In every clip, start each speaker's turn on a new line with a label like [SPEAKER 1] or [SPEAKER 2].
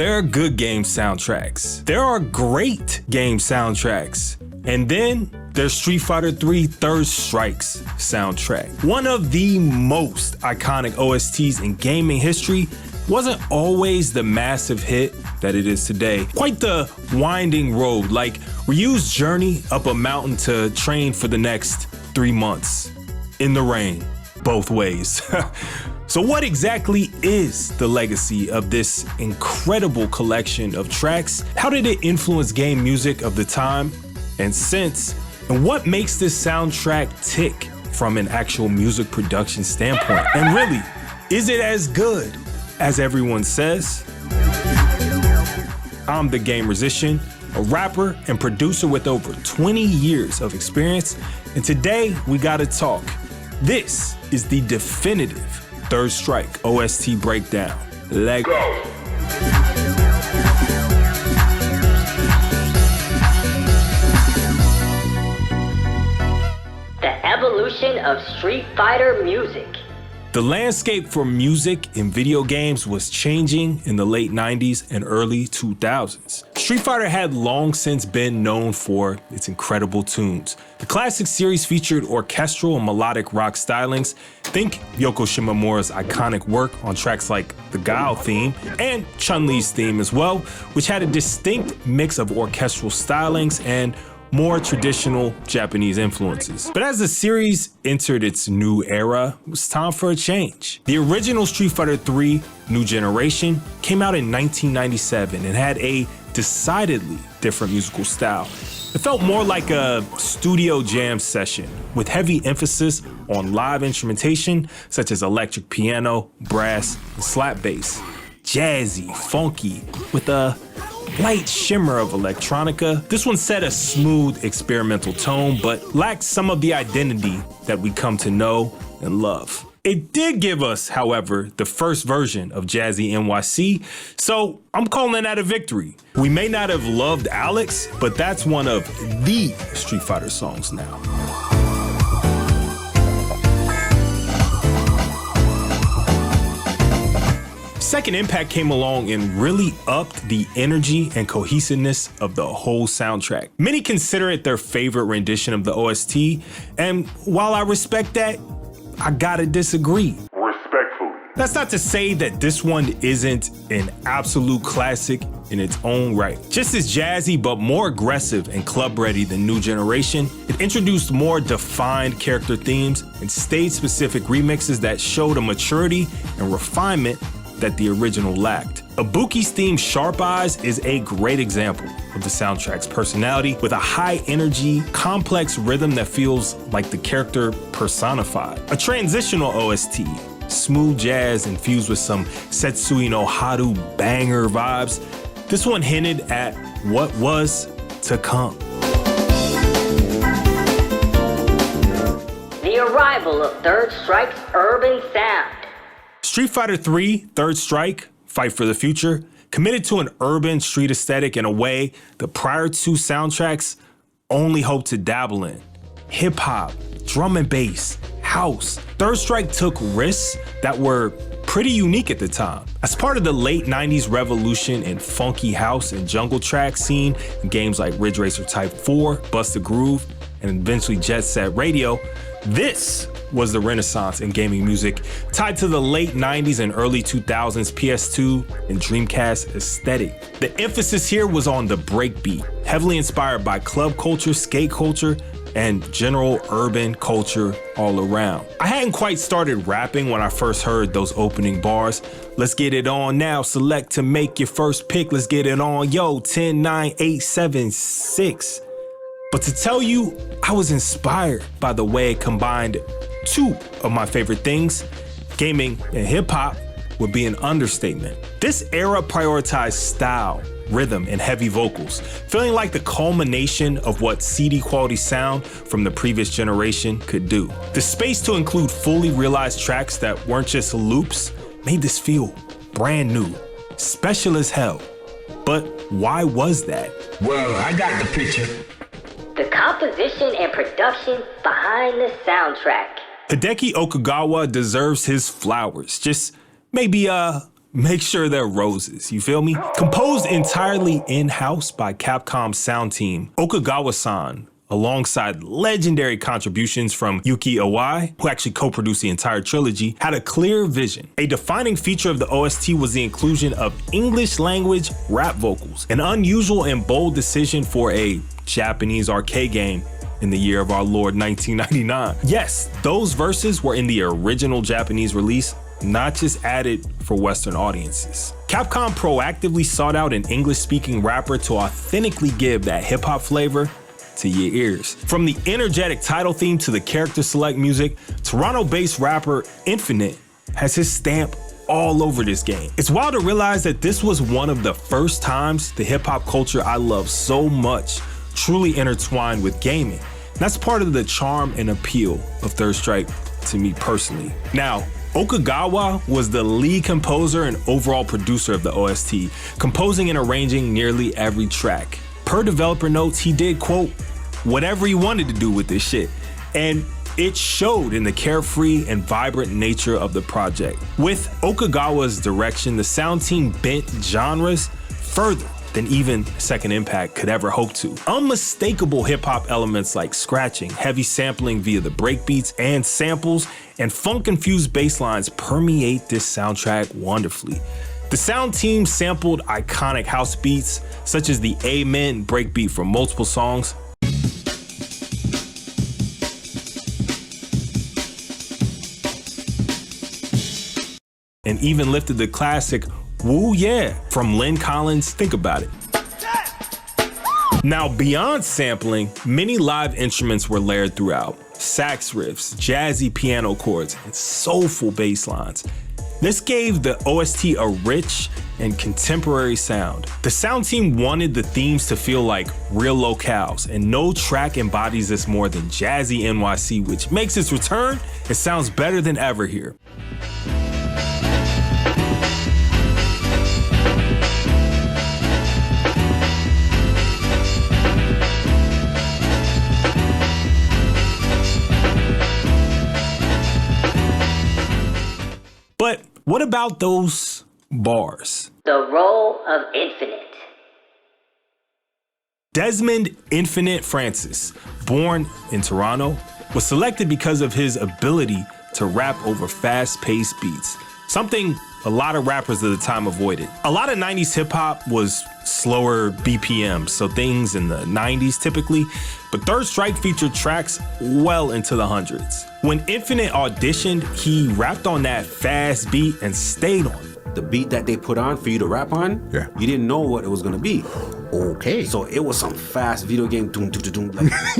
[SPEAKER 1] there are good game soundtracks. There are great game soundtracks. And then there's Street Fighter 3 Third Strike's soundtrack. One of the most iconic OSTs in gaming history wasn't always the massive hit that it is today. Quite the winding road, like Ryu's journey up a mountain to train for the next 3 months. In the rain, both ways. So what exactly is the legacy of this incredible collection of tracks? How did it influence game music of the time and since? And what makes this soundtrack tick from an actual music production standpoint? And really, is it as good as everyone says? I'm the Gamersician, a rapper and producer with over 20 years of experience, and today we gotta talk. This is the definitive Third Strike OST breakdown. Let's go.
[SPEAKER 2] The evolution of Street Fighter music.
[SPEAKER 1] The landscape for music in video games was changing in the late 90s and early 2000s. Street Fighter had long since been known for its incredible tunes. The classic series featured orchestral and melodic rock stylings. Think Yoko Shimomura's iconic work on tracks like the Guile theme and Chun-Li's theme as well, which had a distinct mix of orchestral stylings and more traditional Japanese influences. But as the series entered its new era, it was time for a change. The original Street Fighter 3 New Generation came out in 1997 and had a decidedly different musical style. It felt more like a studio jam session with heavy emphasis on live instrumentation such as electric piano, brass, and slap bass. Jazzy, funky, with a light shimmer of electronica. This one set a smooth experimental tone, but lacked some of the identity that we come to know and love. It did give us, however, the first version of Jazzy NYC, so I'm calling that a victory. We may not have loved Alex, but that's one of the Street Fighter songs now. Second Impact came along and really upped the energy and cohesiveness of the whole soundtrack. Many consider it their favorite rendition of the OST, and while I respect that, I gotta disagree.
[SPEAKER 3] Respectfully.
[SPEAKER 1] That's not to say that this one isn't an absolute classic in its own right. Just as jazzy but more aggressive and club-ready than New Generation, it introduced more defined character themes and stage-specific remixes that showed a maturity and refinement that the original lacked. Ibuki's theme Sharp Eyes is a great example of the soundtrack's personality, with a high energy, complex rhythm that feels like the character personified. A transitional OST, smooth jazz infused with some Setsui no Haru banger vibes. This one hinted at what was to come.
[SPEAKER 2] The arrival of Third Strike's urban sound.
[SPEAKER 1] Street Fighter 3 Third Strike, Fight for the Future, committed to an urban street aesthetic in a way the prior two soundtracks only hoped to dabble in. Hip-hop, drum and bass, house. Third Strike took risks that were pretty unique at the time. As part of the late 90s revolution in funky house and jungle track scene in games like Ridge Racer Type 4, Bust the Groove, and eventually Jet Set Radio, this was the renaissance in gaming music, tied to the late 90s and early 2000s PS2 and Dreamcast aesthetic. The emphasis here was on the breakbeat, heavily inspired by club culture, skate culture, and general urban culture all around. I hadn't quite started rapping when I first heard those opening bars. Let's get it on now, select to make your first pick, let's get it on, yo, 10, 9, 8, 7, 6. But to tell you, I was inspired by the way it combined two of my favorite things, gaming and hip-hop, would be an understatement. This era prioritized style, rhythm, and heavy vocals, feeling like the culmination of what CD quality sound from the previous generation could do. The space to include fully realized tracks that weren't just loops made this feel brand new, special as hell. But why was that?
[SPEAKER 4] Well, I got the picture.
[SPEAKER 2] The composition and production behind the soundtrack.
[SPEAKER 1] Hideki Okugawa deserves his flowers, just maybe a make sure they're roses, you feel me? Composed entirely in-house by Capcom's sound team, Okagawa-san, alongside legendary contributions from Yuki Iwai, who actually co-produced the entire trilogy, had a clear vision. A defining feature of the OST was the inclusion of English language rap vocals, an unusual and bold decision for a Japanese arcade game in the year of our Lord 1999. Yes, those verses were in the original Japanese release, not just added for Western audiences. Capcom proactively sought out an English-speaking rapper to authentically give that hip-hop flavor to your ears. From the energetic title theme to the character select music, Toronto-based rapper Infinite has his stamp all over this game. It's wild to realize that this was one of the first times the hip-hop culture I love so much truly intertwined with gaming. That's part of the charm and appeal of Third Strike to me personally. Now, Okagawa was the lead composer and overall producer of the OST, composing and arranging nearly every track. Per developer notes, he did, quote, whatever he wanted to do with this shit. And it showed in the carefree and vibrant nature of the project. With Okagawa's direction, the sound team bent genres further than even Second Impact could ever hope to. Unmistakable hip-hop elements like scratching, heavy sampling via the breakbeats and samples, and funk-infused bass lines permeate this soundtrack wonderfully. The sound team sampled iconic house beats, such as the Amen breakbeat from multiple songs, and even lifted the classic Woo Yeah from Lynn Collins' Think About It. Now, beyond sampling, many live instruments were layered throughout. Sax riffs, jazzy piano chords, and soulful bass lines. This gave the OST a rich and contemporary sound. The sound team wanted the themes to feel like real locales, and no track embodies this more than Jazzy NYC, which makes its return. It sounds better than ever here. But what about those bars?
[SPEAKER 2] The role of Infinite.
[SPEAKER 1] Desmond Infinite Francis, born in Toronto, was selected because of his ability to rap over fast-paced beats, something a lot of rappers of the time avoided. A lot of 90s hip-hop was slower BPM, so things in the 90s typically, but Third Strike featured tracks well into the hundreds. When Infinite auditioned, he rapped on that fast beat and stayed on it.
[SPEAKER 3] The beat that they put on for you to rap on, you didn't know what it was gonna be.
[SPEAKER 5] Okay.
[SPEAKER 3] So it was some fast video game,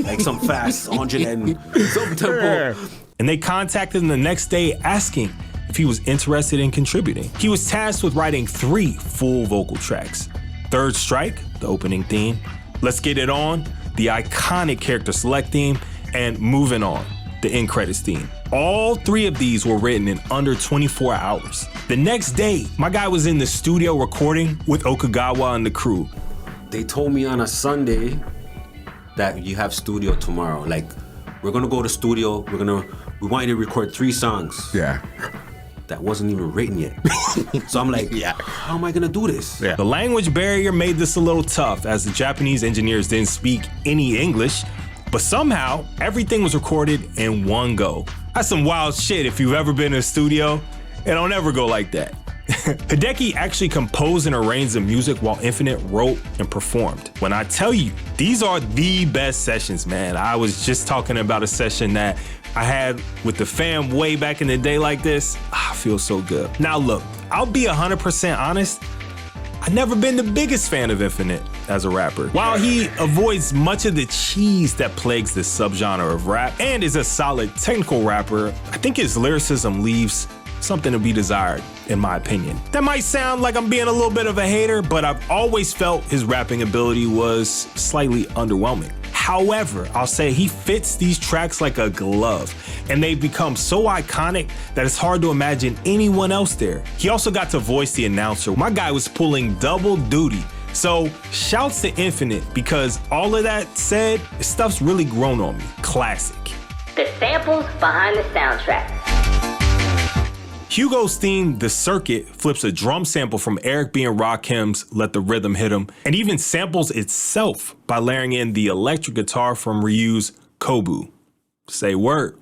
[SPEAKER 3] like some fast 100 and some tempo.
[SPEAKER 1] And they contacted him the next day asking if he was interested in contributing. He was tasked with writing 3 full vocal tracks. Third Strike, the opening theme, Let's Get It On, the iconic character select theme, and Moving On, the end credits theme. All 3 of these were written in under 24 hours. The next day, my guy was in the studio recording with Okagawa and the crew.
[SPEAKER 3] They told me on a Sunday that you have studio tomorrow. Like, we're gonna go to studio, we want you to record 3 songs.
[SPEAKER 5] Yeah.
[SPEAKER 3] That wasn't even written yet. So I'm like, how am I gonna do this?
[SPEAKER 1] The language barrier made this a little tough, as the Japanese engineers didn't speak any English, but somehow everything was recorded in one go. That's some wild shit if you've ever been in a studio. It don't ever go like that. Hideki actually composed and arranged the music while Infinite wrote and performed. When I tell you, these are the best sessions, man. I was just talking about a session that I had with the fam way back in the day like this. I feel so good. Now look, I'll be 100% honest. I've never been the biggest fan of Infinite as a rapper. While he avoids much of the cheese that plagues this subgenre of rap and is a solid technical rapper, I think his lyricism leaves something to be desired, in my opinion. That might sound like I'm being a little bit of a hater, but I've always felt his rapping ability was slightly underwhelming. However, I'll say he fits these tracks like a glove, and they've become so iconic that it's hard to imagine anyone else there. He also got to voice the announcer. My guy was pulling double duty. So shouts to Infinite, because all of that said, this stuff's really grown on me. Classic.
[SPEAKER 2] The samples behind the soundtrack.
[SPEAKER 1] Hugo's theme, The Circuit, flips a drum sample from Eric B. and Rakim's Let the Rhythm Hit 'Em, and even samples itself by layering in the electric guitar from Ryu's Kobu. Say word.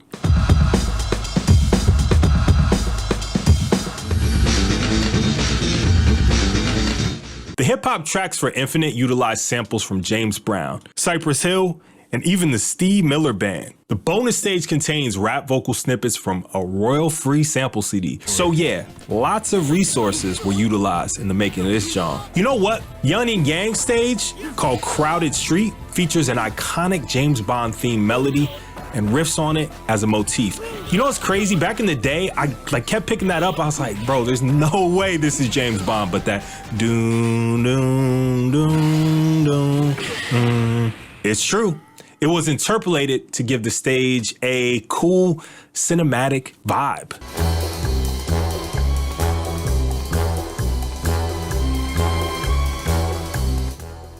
[SPEAKER 1] The hip-hop tracks for Infinite utilize samples from James Brown, Cypress Hill, and even the Steve Miller Band. The bonus stage contains rap vocal snippets from a royal-free sample CD. So yeah, lots of resources were utilized in the making of this genre. You know what? Yin and Yang stage, called Crowded Street, features an iconic James Bond themed melody and riffs on it as a motif. You know what's crazy? Back in the day, I kept picking that up. I was like, bro, there's no way this is James Bond, but that doom, doom, doom, doom, it's true. It was interpolated to give the stage a cool cinematic vibe.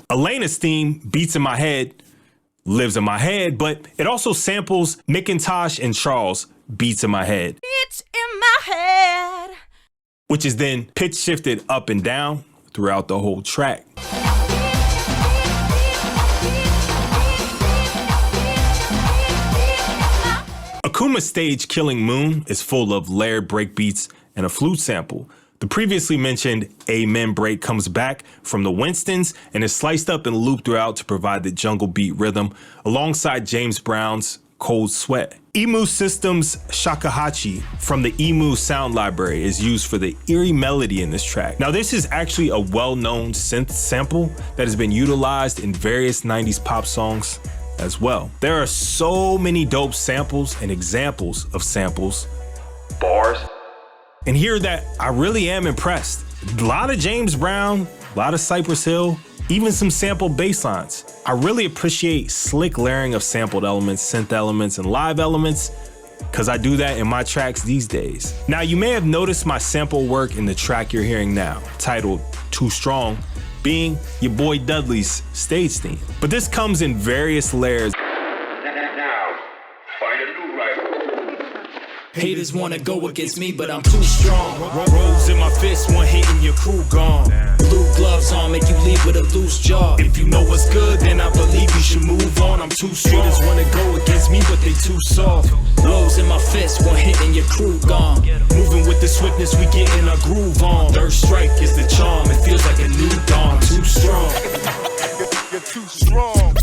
[SPEAKER 1] Elena's theme, Beats in My Head, lives in my head, but it also samples McIntosh and Charles' Beats in My Head.
[SPEAKER 5] Beats in my head.
[SPEAKER 1] Which is then pitch shifted up and down throughout the whole track. Akuma's stage Killing Moon is full of layered breakbeats and a flute sample. The previously mentioned Amen break comes back from the Winstons and is sliced up and looped throughout to provide the jungle beat rhythm alongside James Brown's Cold Sweat. Emu System's Shakuhachi from the Emu sound library is used for the eerie melody in this track. Now this is actually a well-known synth sample that has been utilized in various 90s pop songs as well. There are so many dope samples and examples of samples, bars, and here that I really am impressed. A lot of James Brown, a lot of Cypress Hill, even some sampled bass lines. I really appreciate slick layering of sampled elements, synth elements, and live elements, because I do that in my tracks these days. Now, you may have noticed my sample work in the track you're hearing now, titled Too Strong, being your boy Dudley's stage theme. But this comes in various layers.
[SPEAKER 4] Now, find a new rival.
[SPEAKER 6] Haters wanna go against me, but I'm too strong. Rolls in my fist, one hit and your crew gone. Blue gloves on, make you leave with a loose jaw. If you know what's good, then I believe you should move on. I'm too strong. Haters wanna go against me, but they too soft. Rolls in my fist, one hit and your crew gone. Moving with the swiftness, we getting a groove on. Third strike is the charm, it feels like a new dawn. Too strong.
[SPEAKER 4] You're too strong.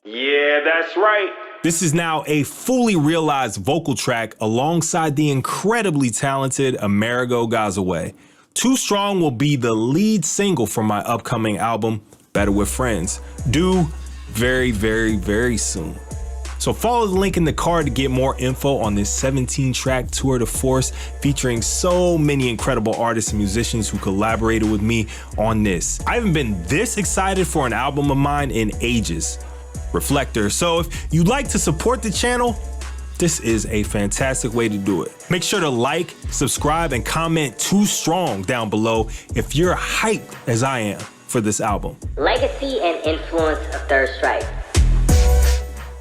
[SPEAKER 1] Yeah, that's right. This is now a fully realized vocal track alongside the incredibly talented Amerigo Gazaway. Too Strong will be the lead single from my upcoming album, Better With Friends, due very, very, very soon. So follow the link in the card to get more info on this 17-track tour de force featuring so many incredible artists and musicians who collaborated with me on this. I haven't been this excited for an album of mine in ages. Reflector. So if you'd like to support the channel, this is a fantastic way to do it. Make sure to like, subscribe, and comment Too Strong down below if you're hyped as I am for this album.
[SPEAKER 2] Legacy and influence of Third Strike.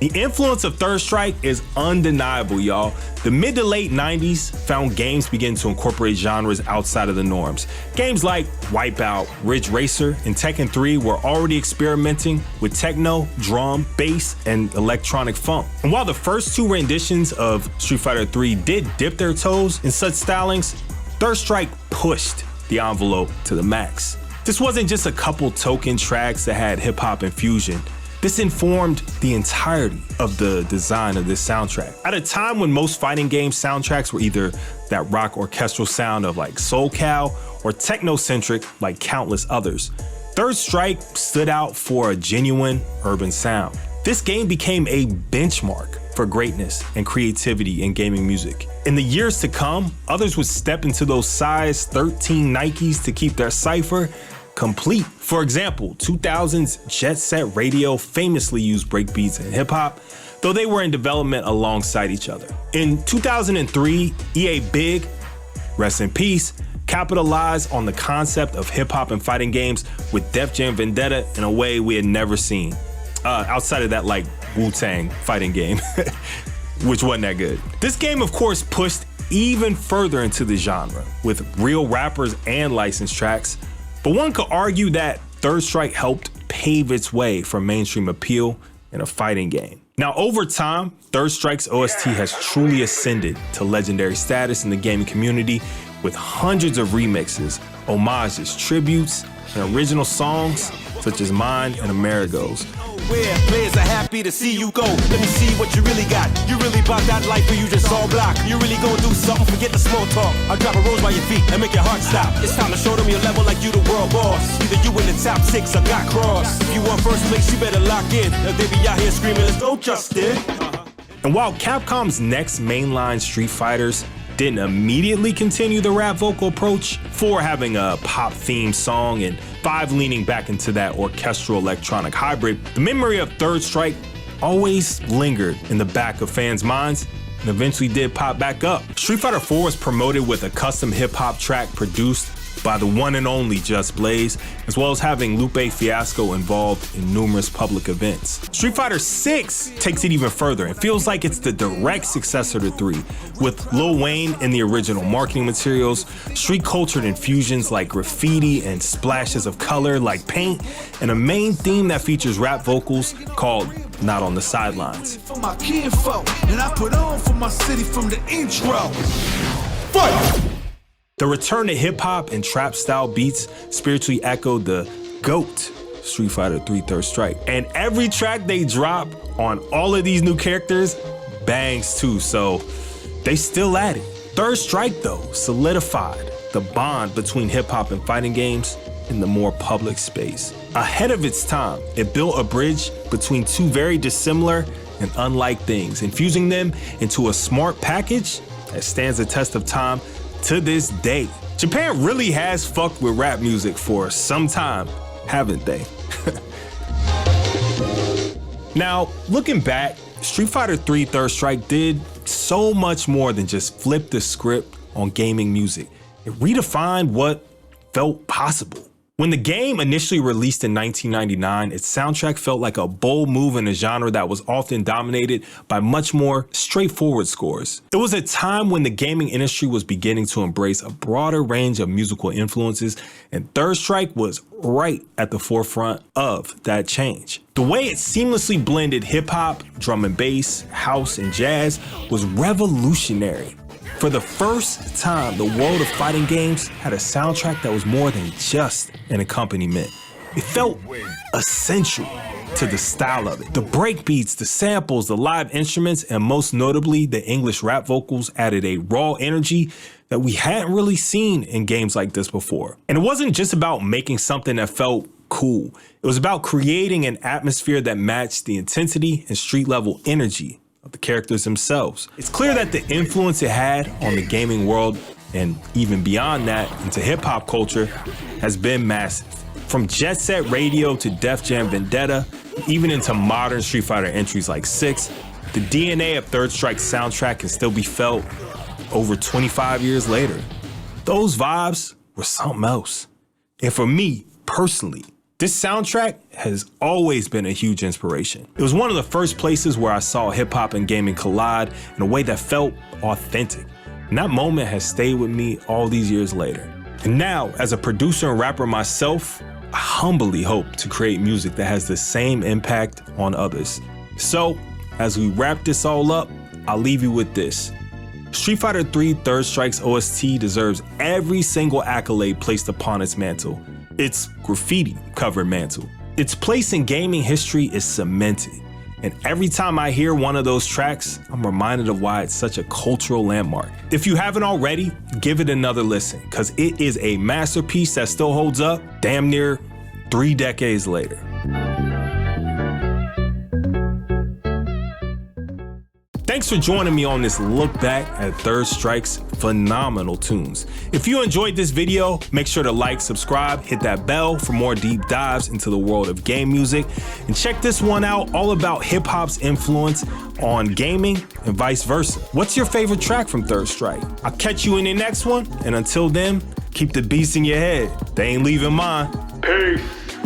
[SPEAKER 1] The influence of Third Strike is undeniable, y'all. The mid to late 90s found games begin to incorporate genres outside of the norms. Games like Wipeout, Ridge Racer, and Tekken 3 were already experimenting with techno, drum, bass, and electronic funk. And while the first two renditions of Street Fighter 3 did dip their toes in such stylings, Third Strike pushed the envelope to the max. This wasn't just a couple token tracks that had hip-hop infusion. This informed the entirety of the design of this soundtrack. At a time when most fighting game soundtracks were either that rock orchestral sound of like SoulCal or techno-centric like countless others, Third Strike stood out for a genuine urban sound. This game became a benchmark for greatness and creativity in gaming music. In the years to come, others would step into those size 13 Nikes to keep their cipher complete. For example, 2000's Jet Set Radio famously used breakbeats and hip hop, though they were in development alongside each other. In 2003, EA Big, rest in peace, capitalized on the concept of hip hop and fighting games with Def Jam Vendetta in a way we had never seen. Outside of that like Wu-Tang fighting game, which wasn't that good. This game, of course, pushed even further into the genre with real rappers and licensed tracks, but one could argue that Third Strike helped pave its way for mainstream appeal in a fighting game. Now, over time, Third Strike's OST has truly ascended to legendary status in the gaming community with hundreds of remixes, homages, tributes, and original songs such as Mine and Amerigo's.
[SPEAKER 7] Where players are happy to see you go. Let me see what you really got. You really bought that life or you just all block. You really gonna do something, forget the small talk. I'll drop a rose by your feet and make your heart stop. It's time to show them your level like you the world boss. Either you in the top 6 or got crossed. If you want first place, you better lock in. If they be out here screaming, let's go Justin.
[SPEAKER 1] And while Capcom's next mainline Street Fighters didn't immediately continue the rap vocal approach, 4 having a pop theme song and 5 leaning back into that orchestral electronic hybrid, the memory of Third Strike always lingered in the back of fans' minds and eventually did pop back up. Street Fighter 4 was promoted with a custom hip-hop track produced by the one and only Just Blaze, as well as having Lupe Fiasco involved in numerous public events. Street Fighter 6 takes it even further and feels like it's the direct successor to 3, with Lil Wayne in the original marketing materials, street-cultured infusions like graffiti and splashes of color like paint, and a main theme that features rap vocals called Not on the Sidelines.
[SPEAKER 7] For my kinfolk, and I put on for my city from the intro. Fight!
[SPEAKER 1] The return to hip-hop and trap-style beats spiritually echoed the GOAT Street Fighter 3 Third Strike. And every track they drop on all of these new characters bangs too, so they still at it. Third Strike, though, solidified the bond between hip-hop and fighting games in the more public space. Ahead of its time, it built a bridge between two very dissimilar and unlike things, infusing them into a smart package that stands the test of time to this day. Japan really has fucked with rap music for some time, haven't they? Now, looking back, Street Fighter 3 Third Strike did so much more than just flip the script on gaming music. It redefined what felt possible. When the game initially released in 1999, its soundtrack felt like a bold move in a genre that was often dominated by much more straightforward scores. It was a time when the gaming industry was beginning to embrace a broader range of musical influences, and Third Strike was right at the forefront of that change. The way it seamlessly blended hip-hop, drum and bass, house, and jazz was revolutionary. For the first time, the world of fighting games had a soundtrack that was more than just an accompaniment. It felt essential to the style of it. The breakbeats, the samples, the live instruments, and most notably, the English rap vocals added a raw energy that we hadn't really seen in games like this before. And it wasn't just about making something that felt cool. It was about creating an atmosphere that matched the intensity and street-level energy of the characters themselves. It's clear that the influence it had on the gaming world, and even beyond that into hip-hop culture, has been massive. From Jet Set Radio to Def Jam Vendetta, even into modern Street Fighter entries like 6, the DNA of Third Strike's soundtrack can still be felt over 25 years later. Those vibes were something else. And for me, personally, this soundtrack has always been a huge inspiration. It was one of the first places where I saw hip-hop and gaming collide in a way that felt authentic. And that moment has stayed with me all these years later. And now, as a producer and rapper myself, I humbly hope to create music that has the same impact on others. So, as we wrap this all up, I'll leave you with this. Street Fighter 3 Third Strike's OST deserves every single accolade placed upon its mantle. Its graffiti-covered mantle. Its place in gaming history is cemented. And every time I hear one of those tracks, I'm reminded of why it's such a cultural landmark. If you haven't already, give it another listen, because it is a masterpiece that still holds up damn near 3 decades later. Thanks for joining me on this look back at Third Strike's phenomenal tunes. If you enjoyed this video, make sure to like, subscribe, hit that bell for more deep dives into the world of game music, and check this one out all about hip-hop's influence on gaming and vice versa. What's your favorite track from Third Strike? I'll catch you in the next one, and until then, keep the beats in your head. They ain't leaving mine.
[SPEAKER 4] Peace.